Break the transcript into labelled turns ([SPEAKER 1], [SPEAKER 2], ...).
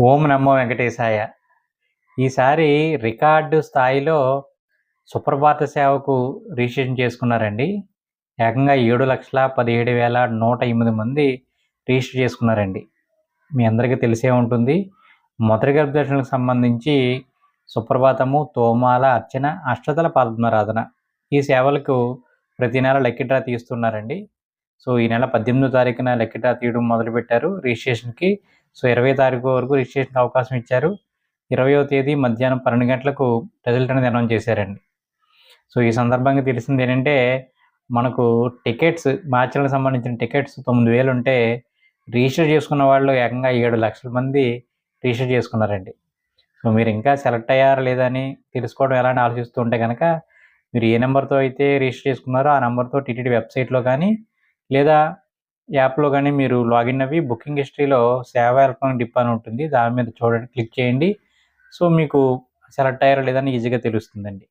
[SPEAKER 1] ఓం నమో వెంకటేశాయ. ఈసారి రికార్డు స్థాయిలో సుప్రభాత సేవకు రిజిస్ట్రేషన్ చేసుకున్నారండి. ఏకంగా 7,17,108 మంది రిజిస్టర్ చేసుకున్నారండి. మీ అందరికీ తెలిసే ఉంటుంది. మొదటి గర్భ దర్శనాలకు సంబంధించి సుప్రభాతము, తోమాల, అర్చన, అష్టదళ పాదపద్మారాధన ఈ సేవలకు ప్రతి నెల లక్కీ డ్రా తీస్తున్నారండి. సో ఈ నెల 18వ తారీఖున లక్కీ డ్రా తీయడం మొదలుపెట్టారు రిజిస్ట్రేషన్కి. సో 20 తారీఖు వరకు రిజిస్ట్రేషన్కి అవకాశం ఇచ్చారు. 20వ తేదీ మధ్యాహ్నం 12 గంటలకు రిజల్ట్ అనేది అనౌన్స్ చేశారండి. సో ఈ సందర్భంగా తెలిసింది ఏంటంటే, మనకు టికెట్స్ మార్చి నెలకు సంబంధించిన టికెట్స్ 9,000 ఉంటే రిజిస్టర్ చేసుకున్న వాళ్ళు ఏకంగా 7,00,000 మంది రిజిస్టర్ చేసుకున్నారండి. సో మీరు ఇంకా సెలెక్ట్ అయ్యారా లేదా అని తెలుసుకోవడం ఎలా అని ఆలోచిస్తూ ఉంటే కనుక, మీరు ఏ నెంబర్తో అయితే రిజిస్టర్ చేసుకున్నారో ఆ నెంబర్తో టీటీడీ వెబ్సైట్లో కానీ లేదా యాప్లో కానీ మీరు లాగిన్ అవ్వి బుకింగ్ హిస్టరీలో సేవ ఎలక్ట్రానిక్ డిపో అని ఉంటుంది. దాని మీద చూడండి, క్లిక్ చేయండి. సో మీకు సెలెక్ట్ అయ్యారా లేదా అని ఈజీగా తెలుస్తుందండి.